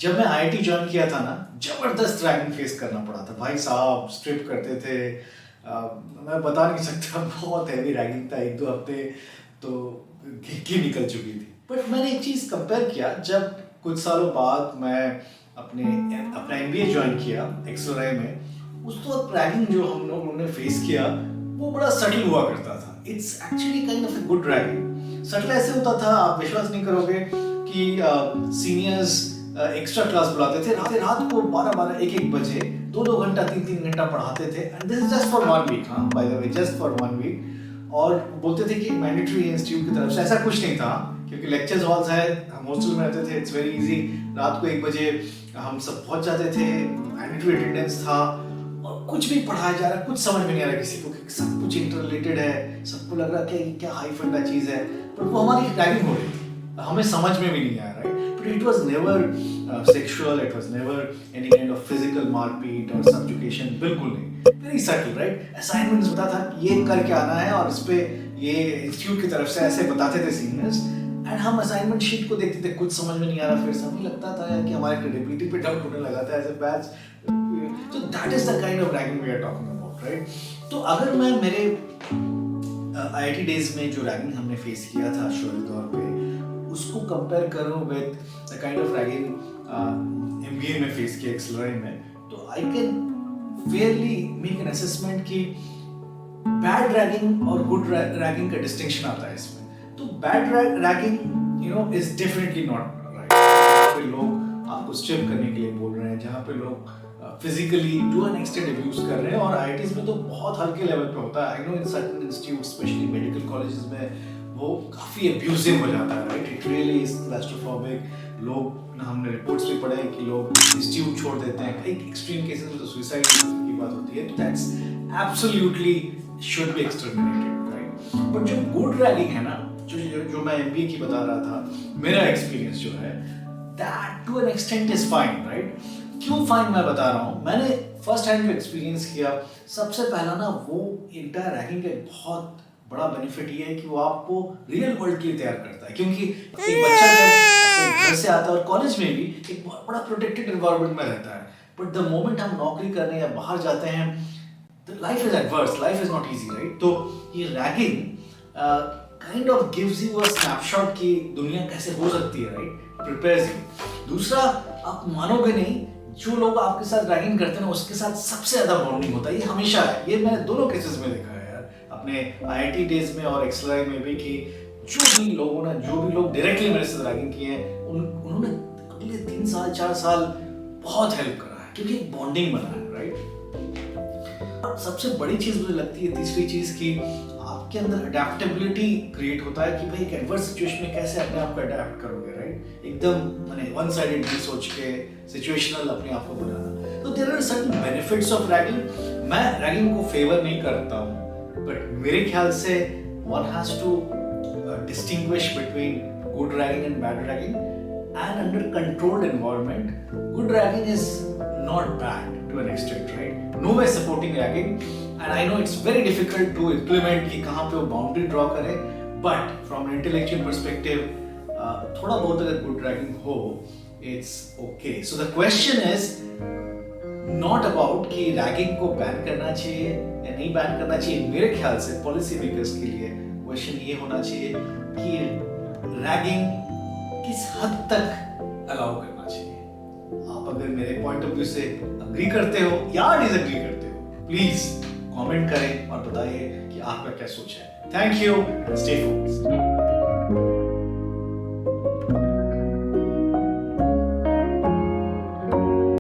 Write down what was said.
जब मैं IIT join किया था ना, जबरदस्त रैगिंग फेस करना पड़ा था भाई साहब। स्ट्रिप करते थे, मैं बता नहीं सकता, बहुत हैवी रैगिंग था। 1-2 हफ्ते तो घिक्की निकल चुकी थी। बट मैंने एक चीज़ कंपेयर किया, जब कुछ सालों बाद मैं अपना एमबीए ज्वाइन किया एक्सलराई में, उस वक्त रैगिंग जो हम लोगों ने फेस किया वो बड़ा सटल हुआ करता था। It's actually kind of a good ragging. Subtle ऐसे होता था, आप विश्वास नहीं करोगे कि सीनियर्स एक्स्ट्रा क्लास बुलाते थे रात को 12-12 1-1 बजे 2-2 घंटा 3-3 घंटा पढ़ाते थे। And this is just for 1 week, हाँ by the way, just for 1 week. और बोलते थे कि मैंडेटरी इंस्टीट्यूट की तरफ से। ऐसा कुछ नहीं था, क्योंकि लेक्चर्स हॉल्स है, हम हॉस्टल में रहते थे, इट्स वेरी इजी। रात को 1 बजे हम सब पहुंच जाते थे, मैंडेटरी अटेंडेंस था, और कुछ भी पढ़ाया जा रहा है कुछ समझ में नहीं आ रहा किसी को, सब कुछ इंटर रिलेटेड है, सबको लग रहा है कि क्या हाई फंडा चीज़ है, पर वो हमारी रैगिंग हो रही थी, हमें समझ में भी नहीं आया, right. But it was never sexual, it was never any kind of physical मारपीट और सब्जुकेशन, बिल्कुल नहीं, वेरी सटल, राइट। असाइनमेंट्स होता था, ये करके आना है, और इस पे ये इंस्टीट्यूट की तरफ से ऐसे बताते थे सीनियर्स, एंड हम असाइनमेंट शीट को देखते थे, कुछ समझ में नहीं आ रहा, फिर समझ लगता था कि हमारे क्रेडिबिलिटी पे डाउट होने लगा था as a batch. So that is the kind of ragging we are talking about, right? तो अगर मैं मेरे आईआईटी डेज में जो रैगिंग हमने फेस किया था शुरुआती दौर पे, उसको कंपेयर करूं with the kind of ragging MBA में फेस किया एक्सलराई में, तो I can Fairlie make an assessment कि बैड रैगिंग और गुड रैगिंग का डिस्टिंक्शन आता है इसमें। तो bad ragging is definitely not right. जहाँ पे लोग आपको स्ट्रिप करने के लिए बोल रहे हैं, जहाँ पे लोग physically to an extent abuse कर रहे हैं, और आईआईटीज में तो बहुत हल्के लेवल पे होता है। I know in certain institutes, specially medical colleges में वो काफी अब्यूजिव हो जाता है, right. It really is claustrophobic. लोग, हमने रिपोर्ट्स भी पढ़े हैं कि लोग इंस्टीट्यूट छोड़ देते हैं, कई एक्सट्रीम केसेस में तो सुसाइड की बात होती है। तो that's absolutely should be exterminated, right. But जो गुड रैगिंग है ना, जो मैं एमबीए की बता रहा था, मेरा एक्सपीरियंस जो है, that to an extent is fine, right. क्यों फाइन मैं बता रहा हूँ, मैंने फर्स्ट हैंड जो एक्सपीरियंस किया, सबसे पहला ना, वो इंटायर रैगिंग का एक बहुत बड़ा बेनिफिट ये है कि वो आपको रियल वर्ल्ड के लिए तैयार करता है। क्योंकि एक बच्चा जब घर से आता है, और कॉलेज में भी एक बहुत बड़ा प्रोटेक्टेड एनवायरनमेंट में रहता है, बट द मोमेंट हम नौकरी करने या बाहर जाते हैं, life is adverse, life is not easy, right. तो ये ragging kind of gives you a snapshot कि दुनिया कैसे हो सकती है, राइट, प्रिपेयर्स यू। दूसरा, आप मानोगे नहीं, जो लोग आपके साथ रैगिंग करते हैं उसके साथ सबसे ज्यादा बॉन्डिंग होता है। ये हमेशा है, ये मैंने दोनों केसेस में देखा है यार, अपने आईआईटी डेज में और एक्सलराई में भी, कि जो भी लोग डायरेक्टली मेरे साथ रैगिंग किए हैं, उन्होंने अगले 3 साल 4 साल बहुत हेल्प करा है, क्योंकि एक बॉन्डिंग बना है, राइट। और सबसे बड़ी चीज मुझे लगती है, तीसरी चीज, की आपके अंदर अडेप्टेबिलिटी क्रिएट होता है कि भाई एक एडवर्स सिचुएशन में कैसे अपने आप को अडेप्ट करोगे, राइट। एकदम मैंने वन साइडेड नहीं सोच के सिचुएशनल अपने आप को बनाना। तो there are certain benefits of ragging. मैं रैगिंग को फेवर नहीं करता हूँ, बट मेरे ख्याल से one has to distinguish between good ragging and bad ragging, and under controlled environment good ragging is not bad to an extent, right? No way supporting ragging, and I know it's very difficult to implement कि कहाँ पे वो boundary draw करें, but from an intellectual perspective, थोड़ा बहुत अगर good ragging हो, it's okay. So the question is not about कि ragging को ban करना चाहिए या नहीं ban करना चाहिए। मेरे ख्याल से policy makers के लिए question ये होना चाहिए कि ragging किस हद तक allow करना चाहिए। आप अगर मेरे पॉइंट ऑफ व्यू से अग्री करते हो या डिसएग्री करते हो, प्लीज कमेंट करें और बताइए कि आपका क्या सोच है। Thank you and stay focused.